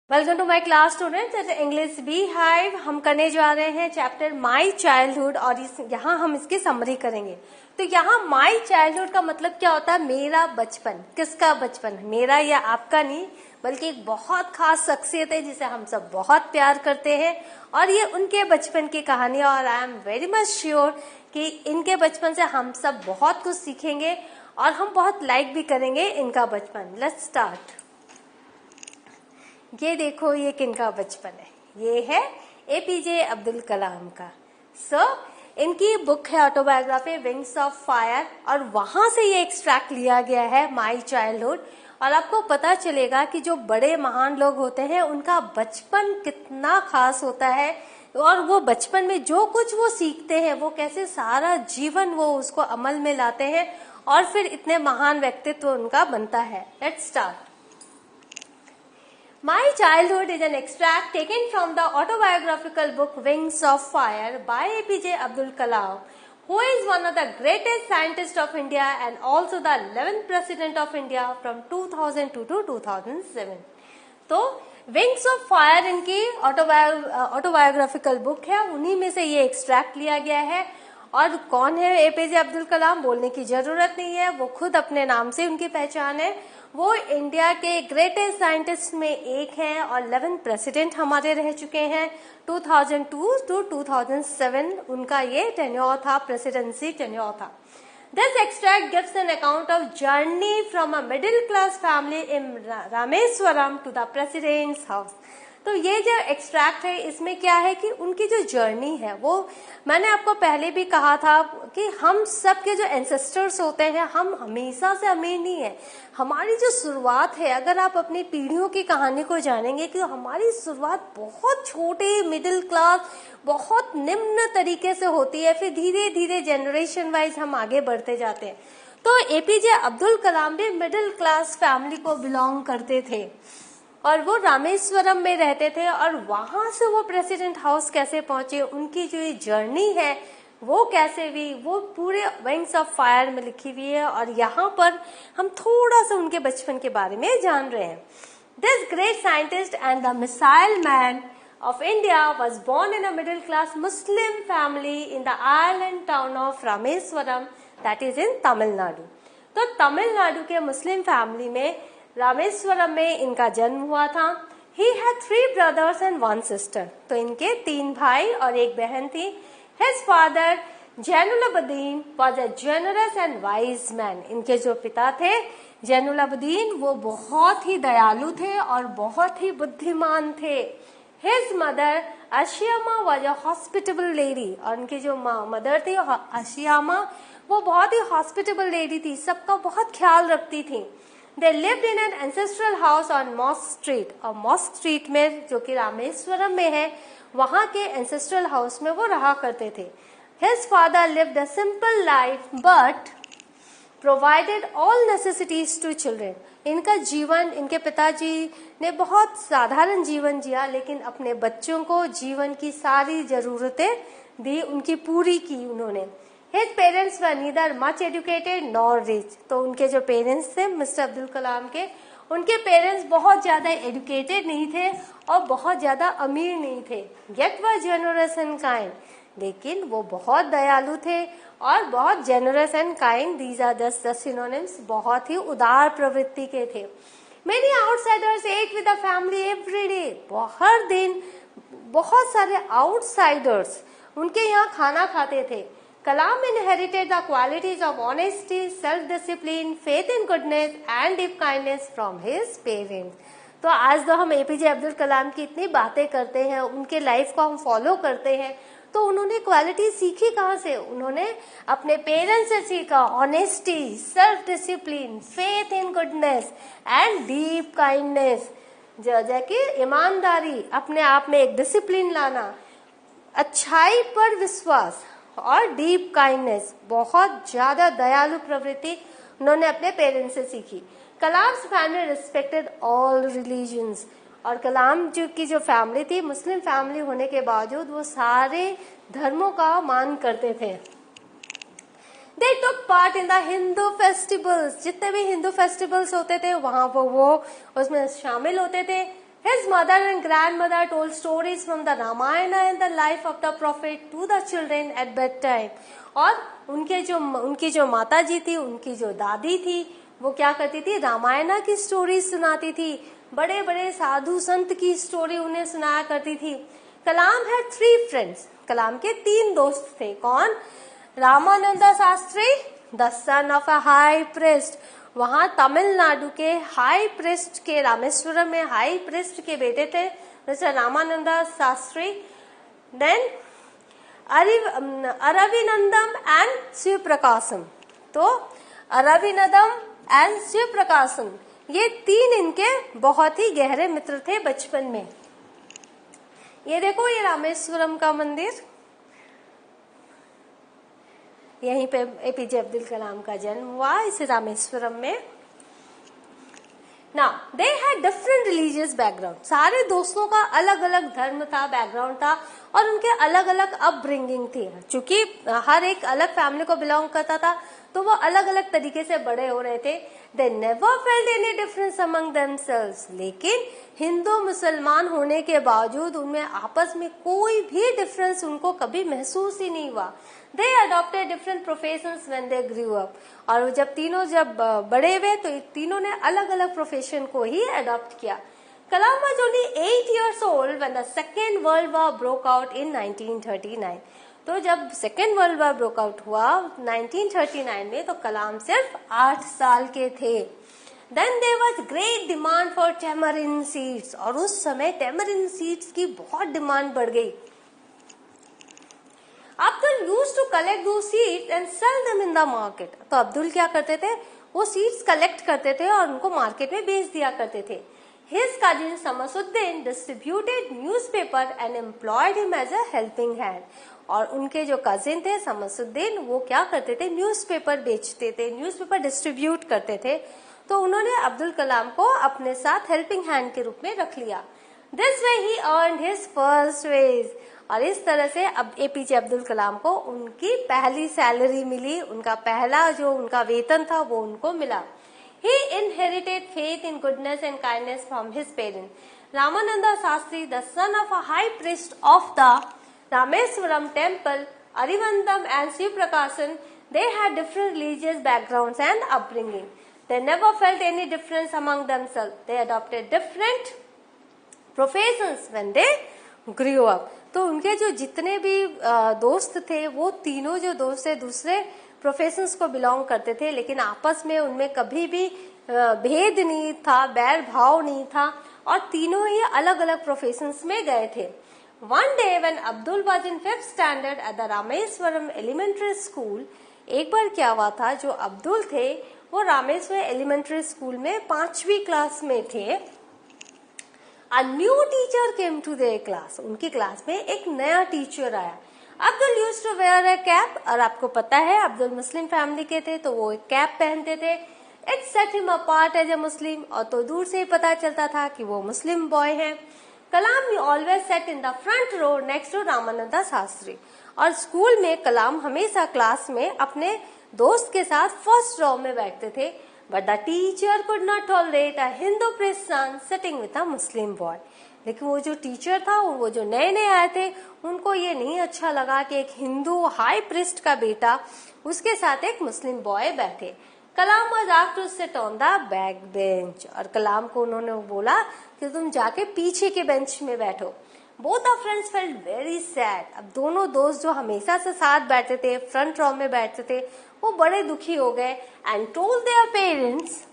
Welcome to my class students at English bee hive. हम करने जा रहे हैं चैप्टर माय चाइल्डहुड और यहाँ हम इसकी समरी करेंगे। तो यहाँ माय चाइल्डहुड का मतलब क्या होता है? मेरा बचपन। किसका बचपन? मेरा या आपका नहीं, बल्कि एक बहुत खास शख्सियत है जिसे हम सब बहुत प्यार करते हैं और ये उनके बचपन की कहानी। और I am very much sure कि इनके बचपन से हम सब बहुत कुछ सीखेंगे और हम बहुत लाइक भी करेंगे इनका बचपन। Let's start. ये देखो, ये किनका बचपन है? ये है एपीजे अब्दुल कलाम का। इनकी बुक है ऑटोबायोग्राफी विंग्स ऑफ फायर और वहां से ये एक्सट्रैक्ट लिया गया है माय चाइल्डहुड। और आपको पता चलेगा कि जो बड़े महान लोग होते हैं उनका बचपन कितना खास होता है और वो बचपन में जो कुछ वो सीखते हैं वो कैसे सारा जीवन वो उसको अमल में लाते हैं और फिर इतने महान व्यक्तित्व उनका बनता है। Let's start. My Childhood is an extract taken from the autobiographical book Wings of Fire by APJ Abdul Kalam, who is one of the greatest scientists of India and also the 11th President of India from 2002 to 2007. तो wings of fire इनकी autobiographical book है, उन्हीं में से ये extract लिया गया है। और कौन है एपीजे अब्दुल कलाम? बोलने की जरूरत नहीं है, वो खुद अपने नाम से उनकी पहचान है। वो इंडिया के ग्रेटेस्ट साइंटिस्ट में एक हैं और 11 प्रेसिडेंट हमारे रह चुके हैं। 2002 टू 2007 उनका ये टेन्योर था, प्रेसिडेंसी टेन्योर था। This extract gives an account of journey from a middle class family in Rameswaram to the president's house. तो ये जो एक्सट्रैक्ट है इसमें क्या है कि उनकी जो जर्नी है वो मैंने आपको पहले भी कहा था कि हम सब के जो एंसेस्टर्स होते हैं हम हमेशा से अमीर नहीं है। हमारी जो शुरुआत है, अगर आप अपनी पीढ़ियों की कहानी को जानेंगे कि हमारी शुरुआत बहुत छोटे मिडिल क्लास बहुत निम्न तरीके से होती है, फिर धीरे धीरे जनरेशन वाइज हम आगे बढ़ते जाते हैं। तो एपीजे अब्दुल कलाम भी मिडिल क्लास फैमिली को बिलोंग करते थे और वो रामेश्वरम में रहते थे और वहां से वो प्रेसिडेंट हाउस कैसे पहुंचे, उनकी जो ये जर्नी है वो कैसे हुई, वो पूरे विंग्स ऑफ फायर में लिखी हुई है। और यहाँ पर हम थोड़ा सा उनके बचपन के बारे में जान रहे हैं। This great scientist and the missile man of India was born in a middle class Muslim family in the island town of Rameswaram, that is in Tamil Nadu. तो तमिलनाडु के मुस्लिम फैमिली में रामेश्वरम में इनका जन्म हुआ था। He had 3 brothers and 1 sister. तो इनके 3 भाई और 1 बहन थी। His father Jainulabdeen was a generous and wise man. इनके जो पिता थे जैनुलाब्दीन वो बहुत ही दयालु थे और बहुत ही बुद्धिमान थे। His mother Ashiyama was a hospitable lady. और उनकी जो मदर थी अशियामा वो बहुत ही हॉस्पिटेबल लेडी थी, सबका बहुत ख्याल रखती थी। They lived in an ancestral house on Mosque Street. और मॉस्क स्ट्रीट में जो कि रामेश्वरम में है वहां के एंसेस्ट्रल हाउस में वो रहा करते थे। His father lived a simple life but provided all necessities to children. इनका जीवन, इनके पिताजी ने बहुत साधारण जीवन जिया लेकिन अपने बच्चों को जीवन की सारी जरूरतें दी, उनकी पूरी की उन्होंने। His parents were neither much educated nor rich. तो उनके जो पेरेंट्स थे मिस्टर अब्दुल कलाम के, उनके पेरेंट्स बहुत ज्यादा एजुकेटेड नहीं थे और बहुत ज्यादा अमीर नहीं थे। Yet were generous and kind. लेकिन वो बहुत दयालु थे और बहुत generous and kind. These are just the synonyms. बहुत ही उदार प्रवृत्ति के थे। Many outsiders ate with the family every day. हर दिन बहुत सारे आउटसाइडर्स उनके यहाँ खाना खाते थे। Kalam inherited the qualities of honesty, self discipline, faith in goodness and deep kindness from his parents. तो आज तो हम एपीजे अब्दुल कलाम की इतनी बातें करते हैं, उनके लाइफ को हम फॉलो करते हैं, तो उन्होंने क्वालिटी सीखी कहाँ से? उन्होंने अपने पेरेंट्स से सीखा। Honesty, self discipline, faith in goodness and deep kindness. जैसे कि ईमानदारी, अपने आप में एक डिसिप्लिन लाना, अच्छाई पर विश्वास और डीप काइंडनेस, बहुत ज्यादा दयालु प्रवृत्ति उन्होंने अपने पेरेंट्स से सीखी। Kalam's family respected all religions. और कलाम जी की जो फैमिली थी मुस्लिम फैमिली होने के बावजूद वो सारे धर्मों का मान करते थे। They took part in the Hindu festivals. जितने भी हिंदू फेस्टिवल्स होते थे वहां वो उसमें शामिल होते थे। His mother and grandmother told stories from the Ramayana and the life of the prophet to the children at bedtime. और उनकी जो माता जी थी, उनकी जो दादी थी, वो क्या करती थी, रामायणा की स्टोरी सुनाती थी, बड़े बड़े साधु संत की स्टोरी उन्हें सुनाया करती थी. कलाम had 3 friends. कलाम के 3 दोस्त थे. कौन? Ramananda Shastri, the son of a high priest. वहां तमिलनाडु के हाई प्रिस्ट के, रामेश्वरम में हाई प्रिस्ट के बेटे थे mister Ramananda Shastri. Then Aravindam and Shiva Prakasam. तो अरविंदम एंड शिव प्रकाशम, ये 3 इनके बहुत ही गहरे मित्र थे बचपन में. ये देखो, ये रामेश्वरम का मंदिर, यहीं पे एपीजे अब्दुल कलाम का जन्म हुआ, इस रामेश्वरम में. Now, they had different religious background. सारे दोस्तों का अलग अलग धर्म था, बैकग्राउंड था, और उनके अलग अलग अपब्रिंगिंग थी. चूंकि हर एक अलग फैमिली को बिलोंग करता था, तो वो अलग अलग तरीके से बड़े हो रहे थे. They never felt any difference among themselves. लेकिन हिंदू मुसलमान होने के बावजूद उनमें आपस में कोई भी डिफरेंस उनको कभी महसूस ही नहीं हुआ. They adopted different professions when they grew up. और जब तीनों बड़े हुए तो तीनों ने अलग अलग प्रोफेशन को ही अडॉप्ट किया. कलाम was only 8 years old when the Second World War broke out in 1939. तो जब सेकेंड वर्ल्ड वॉर ब्रोकआउट हुआ 1939 में, तो कलाम सिर्फ 8 साल के थे. Then there was great demand for tamarind seeds. और उस समय tamarind seeds की बहुत डिमांड बढ़ गई. Abdul used to collect those seeds and sell them in the market. तो अब्दुल क्या करते थे, वो सीड्स कलेक्ट करते थे और उनको मार्केट में बेच दिया करते थे. His cousin Samasuddin distributed newspaper and employed him as a helping hand. और उनके जो कजिन थे समसुद्दीन, वो क्या करते थे, न्यूज़पेपर बेचते थे, न्यूज़पेपर डिस्ट्रीब्यूट करते थे. तो उन्होंने अब्दुल कलाम को अपने साथ हेल्पिंग हैंड के रूप में रख लिया. This way he earned his first wage. और इस तरह से अब एपीजे अब्दुल कलाम को उनकी पहली सैलरी मिली, उनका पहला जो उनका वेतन था वो उनको मिला. He inherited faith in goodness and kindness from his parents. Ramananda Shastri, the son of a high priest of the Rameswaram temple, Arivandam and Shiv Prakashan, they had different religious backgrounds and upbringing. They never felt any difference among themselves. They adopted different professions when they grew up. तो उनके जो जितने भी दोस्त थे, वो तीनों जो दोस्त थे दूसरे प्रोफेशंस को बिलोंग करते थे, लेकिन आपस में उनमें कभी भी भेद नहीं था, बैर भाव नहीं था, और तीनों ही अलग अलग प्रोफेशंस में गए थे. One day when Abdul was in 5th standard at the Rameswaram Elementary School, एक बार क्या हुआ था, जो अब्दुल थे वो रामेश्वर एलिमेंट्री स्कूल में 5वीं क्लास में थे. A new teacher came to their class. उनकी क्लास में एक नया टीचर आया. Abdul used to wear a cap. और आपको पता है अब्दुल मुस्लिम फैमिली के थे, तो वो एक कैप पहनते थे. It set him apart as a Muslim. और तो दूर से ही पता चलता था कि वो मुस्लिम बॉय हैं. Kalam always sat in the front row next to Ramananda Shastri. और स्कूल में कलाम हमेशा क्लास में अपने दोस्त के साथ फर्स्ट रो में बैठते थे. But the teacher could not tolerate a Hindu priest son sitting with a Muslim boy. लेकिन वो जो टीचर था, वो जो नए नए आए थे, उनको ये नहीं अच्छा लगा कि एक हिंदू हाई प्रिस्ट का बेटा उसके साथ एक मुस्लिम बॉय बैठे. Kalam was asked to sit on the back bench. और कलाम को उन्होंने बोला कि तुम जाके पीछे के बेंच में बैठो. Both our friends felt very sad. अब दोनों दोस्त जो हमेशा से साथ बैठते थे, फ्रंट रो में बैठते थे, वो बड़े दुखी हो गए. And told their parents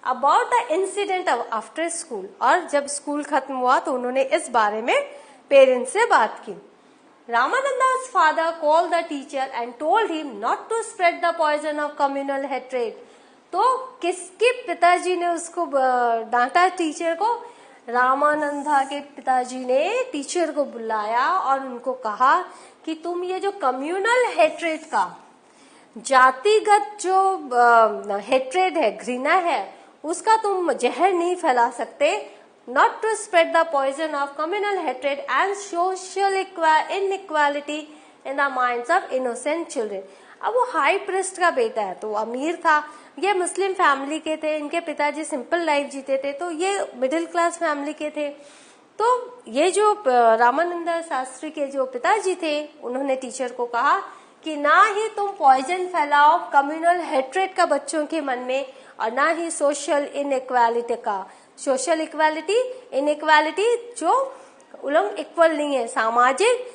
about the incident after school. और जब स्कूल खत्म हुआ तो उन्होंने इस बारे में पेरेंट्स से बात की. Ramananda's father called the teacher and told him not to spread the poison of communal hatred. तो किसके पिताजी ने उसको डांटा टीचर को? रामानंदा के पिताजी ने टीचर को बुलाया और उनको कहा कि तुम ये जो कम्युनल हेट्रेड का, जातिगत जो हेट्रेड है, घृणा है, उसका तुम जहर नहीं फैला सकते. Not to spread the poison of communal hatred and social inequality in the minds of innocent children. अब वो हाई प्रिस्ट का बेटा है, तो अमीर था, ये मुस्लिम फैमिली के थे, इनके पिताजी सिंपल लाइफ जीते थे, तो ये मिडिल क्लास फैमिली के थे. तो ये जो रामानंद शास्त्री के जो पिताजी थे, उन्होंने टीचर को कहा कि ना ही तुम पॉइजन फैलाओ कम्युनल हेट्रेड का बच्चों के मन में, और ना ही सोशल इनइक्वालिटी का। सोशल इक्वालिटी, इनइक्वालिटी जो लोग इक्वल नहीं है, सामाजिक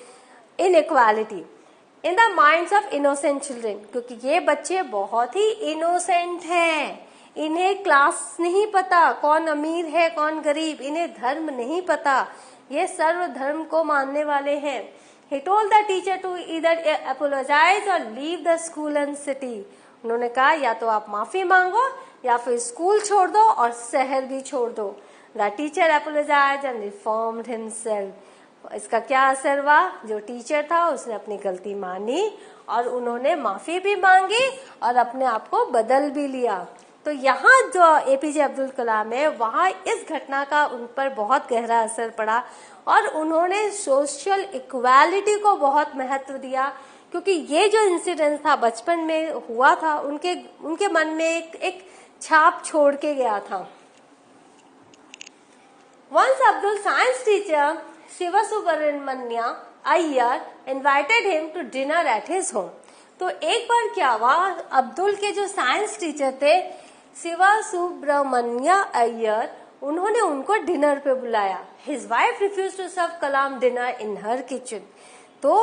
inequality in the minds of innocent children, क्योंकि ये बच्चे बहुत ही इनोसेंट हैं। इन्हें क्लास नहीं पता, कौन अमीर है कौन गरीब, इन्हें धर्म नहीं पता, ये सर्व धर्म को मानने वाले हैं। He told the teacher to either apologize or leave the school and city. उन्होंने कहा या तो आप माफी मांगो या फिर स्कूल छोड़ दो और शहर भी छोड़ दो। The teacher apologized and reformed himself. इसका क्या असर हुआ? जो टीचर था उसने अपनी गलती मानी और उन्होंने माफी भी मांगी और अपने आप को बदल भी लिया। तो यहाँ जो एपीजे अब्दुल कलाम है, वहाँ इस घटना का उन पर बहुत गहरा असर पड़ा और उन्होंने सोशल इक्वालिटी को बहुत महत्व दिया, क्योंकि ये जो इंसिडेंट था बचपन में हुआ था, उनके मन में एक छाप छोड़ के गया था। Once Abdul science teacher Shiva Subramanya Iyer invited him to dinner at his home. तो एक बार क्या हुआ, अब्दुल के जो साइंस टीचर थे शिवा सुब्रमण्य अय्यर, उन्होंने उनको डिनर पे बुलाया। His wife refused to serve Kalam dinner in her kitchen. तो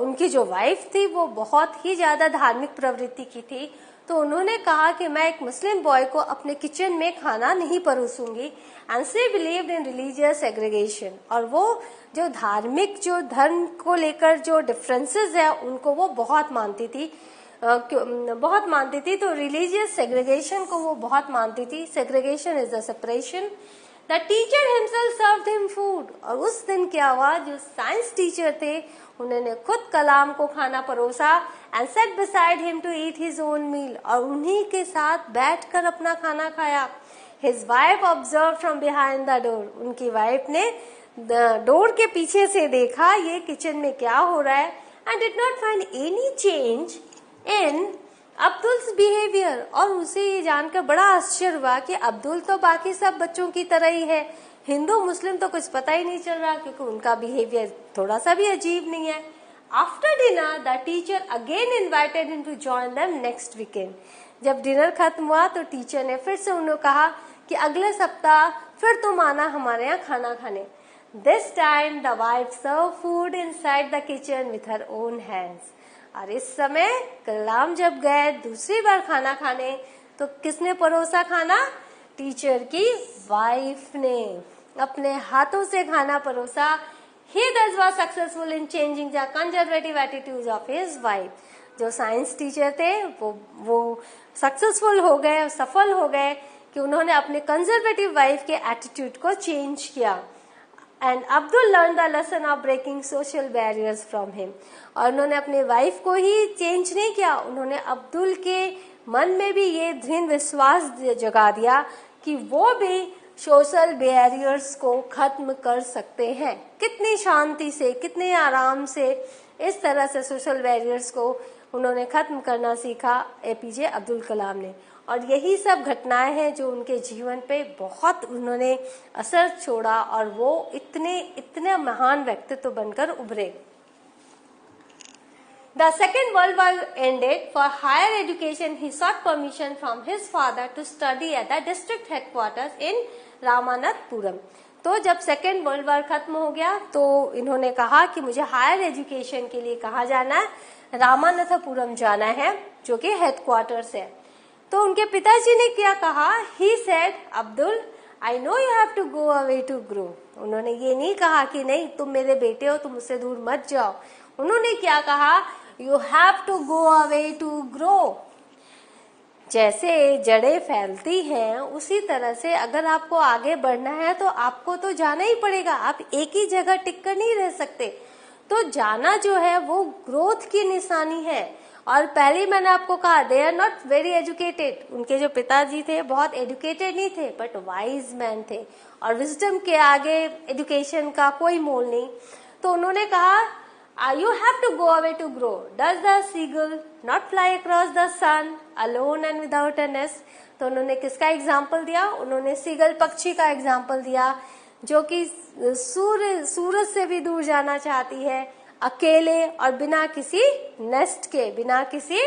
उनकी जो वाइफ थी वो बहुत ही ज्यादा धार्मिक प्रवृत्ति की थी, तो उन्होंने कहा कि मैं एक मुस्लिम बॉय को अपने किचन में खाना नहीं परोसूंगी। And she believed in religious segregation, और वो जो धार्मिक जो धर्म को लेकर जो डिफरेंसेस है उनको वो बहुत मानती थी, तो रिलीजियस सेग्रीगेशन को वो बहुत मानती थी। Segregation is the separation. The teacher himself served him food, और उस दिन क्या हुआ, जो साइंस टीचर थे उन्होंने खुद कलाम को खाना परोसा। And sat beside him to eat his own meal, और उन्हीं के साथ बैठकर अपना खाना खाया। His wife observed from behind the door, उनकी वाइफ ने डोर के पीछे से देखा ये किचन में क्या हो रहा है। And did not find any change in Abdul's behaviour, और उसे ये जानकर बड़ा आश्चर्य हुआ कि अब्दुल तो बाकी सब बच्चों की तरह ही है, हिंदू मुस्लिम तो कुछ पता ही नहीं चल रहा, क्योंकि उनका बिहेवियर थोड़ा सा भी अजीब नहीं है। After dinner the teacher again invited him to join them next weekend. जब डिनर खत्म हुआ तो टीचर ने फिर से उन्हें कहा कि अगले सप्ताह फिर तुम आना हमारे यहाँ खाना खाने। This time the wife serve food inside the kitchen with her own hands. और इस समय कलाम जब गए दूसरी बार खाना खाने तो किसने परोसा खाना? टीचर की वाइफ ने अपने हाथों से खाना परोसा। He thus was successful in changing the conservative attitudes of his wife. जो साइंस टीचर थे वो सक्सेसफुल हो गए, सफल हो गए कि उन्होंने अपने कंजर्वेटिव वाइफ के एटीट्यूड को चेंज किया। And Abdul learn the lesson of breaking social barriers from him, और उन्होंने अपने वाइफ को ही चेंज नहीं किया, उन्होंने अब्दुल के मन में भी ये दृढ़ विश्वास जगा दिया कि वो भी सोशल बैरियर्स को खत्म कर सकते हैं। कितनी शांति से, कितने आराम से इस तरह से सोशल बैरियर्स को उन्होंने खत्म करना सीखा एपीजे अब्दुल कलाम ने। और यही सब घटनाएं हैं जो उनके जीवन पे बहुत उन्होंने असर छोड़ा और वो इतने महान व्यक्तित्व बनकर उभरे। The Second World War ended. For higher education, he sought permission from his father to study at the district headquarters in Ramanathapuram. तो जब सेकेंड वर्ल्ड वॉर खत्म हो गया तो इन्होंने कहा कि मुझे हायर एजुकेशन के लिए कहाँ जाना है, रामानाथपुरम जाना है, जो कि हेडक्वार्टर्स है। तो उनके पिताजी ने क्या कहा? He said, Abdul I know you have to go away to grow. उन्होंने ये नहीं कहा कि नहीं तुम मेरे बेटे हो, तुम मुझसे दूर मत जाओ। उन्होंने क्या कहा? You have to go away to grow. जैसे जड़ें फैलती हैं उसी तरह से अगर आपको आगे बढ़ना है तो आपको तो जाना ही पड़ेगा, आप एक ही जगह टिक कर नहीं रह सकते। तो जाना जो है वो ग्रोथ की निशानी है। और पहले मैंने आपको कहा they are not very educated. उनके जो पिताजी थे बहुत एजुकेटेड नहीं थे बट वाइज मैन थे, और विजडम के आगे एजुकेशन का कोई मोल नहीं। तो उन्होंने कहा you have to go away to grow. Does the seagull not fly across the sun alone and without a nest? तो उन्होंने किसका एग्जाम्पल दिया? उन्होंने सीगल पक्षी का एग्जाम्पल दिया जो कि सूरज से भी दूर जाना चाहती है, अकेले और बिना किसी नेस्ट के। बिना किसी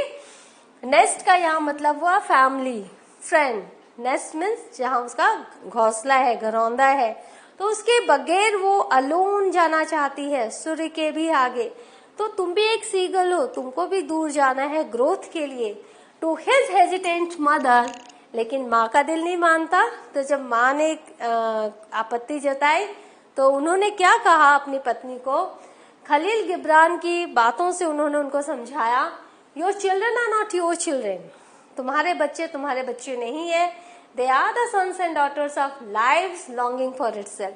नेस्ट का यहाँ मतलब हुआ फैमिली, फ्रेंड। नेस्ट मीन्स जहाँ उसका घोंसला है, घरौंदा है, तो उसके बगैर वो अलोन जाना चाहती है, सूर्य के भी आगे। तो तुम भी एक सीगल हो, तुमको भी दूर जाना है ग्रोथ के लिए। टू हिज हेजिटेंट मदर, लेकिन माँ का दिल नहीं मानता। तो जब माँ ने आपत्ति जताई तो उन्होंने क्या कहा अपनी पत्नी को, खलील गिब्रान की बातों से उन्होंने उनको समझाया, your children are not your children, तुम्हारे बच्चे नहीं है। They are the sons and daughters of life's longing for itself.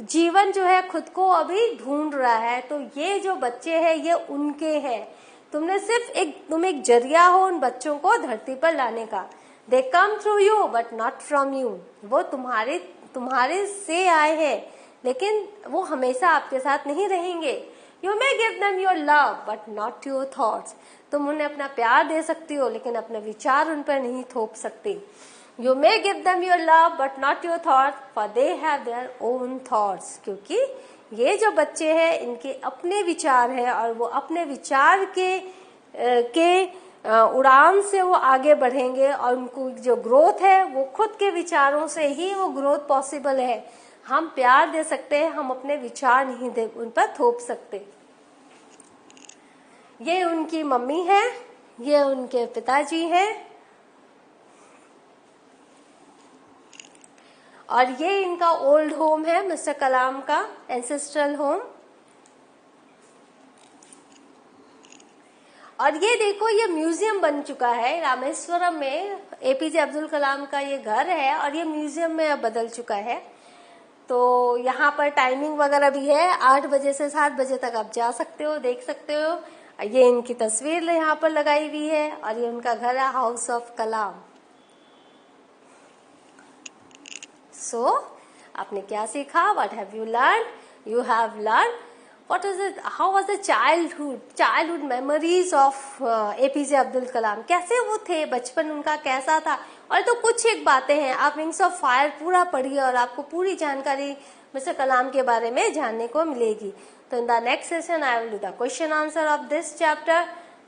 जीवन जो है खुद को अभी ढूंढ रहा है। तो ये जो बच्चे हैं ये उनके हैं, तुम एक जरिया हो उन बच्चों को धरती पर लाने का। They come through you but not from you, वो तुम्हारे से आए हैं, लेकिन वो हमेशा आपके साथ नहीं रहेंगे। You may give them your love but not your thoughts, तुम उन्हें अपना प्यार दे सकती हो लेकिन अपने विचार उन पर नहीं थोप सकती। You may give them your love but not your thought for they have their own thoughts, क्योंकि ये जो बच्चे हैं इनके अपने विचार हैं और वो अपने विचार के उड़ान से वो आगे बढ़ेंगे और उनको जो ग्रोथ है वो खुद के विचारों से ही वो ग्रोथ पॉसिबल है। हम प्यार दे सकते हैं, हम अपने विचार नहीं दे उन पर थोप सकते। ये उनकी मम्मी है, ये उनके पिताजी हैं और ये इनका ओल्ड होम है, मिस्टर कलाम का एंसेस्ट्रल होम। और ये देखो ये म्यूजियम बन चुका है रामेश्वरम में। एपीजे अब्दुल कलाम का ये घर है और ये म्यूजियम में अब बदल चुका है। तो यहाँ पर टाइमिंग वगैरह भी है, 8 बजे से 7 बजे तक आप जा सकते हो, देख सकते हो। ये इनकी तस्वीर यहाँ पर लगाई हुई है और ये उनका घर है, हाउस ऑफ कलाम। सो आपने क्या सीखा? What have you learn? You have learn what is it, how was the childhood memories of APJ Abdul Kalam. कैसे वो थे, बचपन उनका कैसा था। और तो कुछ एक बातें हैं, आप विंग्स ऑफ फायर पूरा पढ़िए और आपको पूरी जानकारी मिस्टर कलाम के बारे में जानने को मिलेगी। तो in the next session I will do the question answer of this chapter.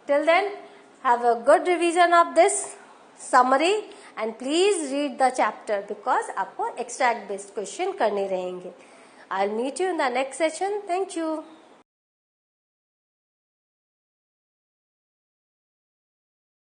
Till then have a good revision of this summary and please read the chapter because आपको एक्सट्रैक्ट बेस्ड क्वेश्चन करने रहेंगे। I'll meet you in the next session. Thank you.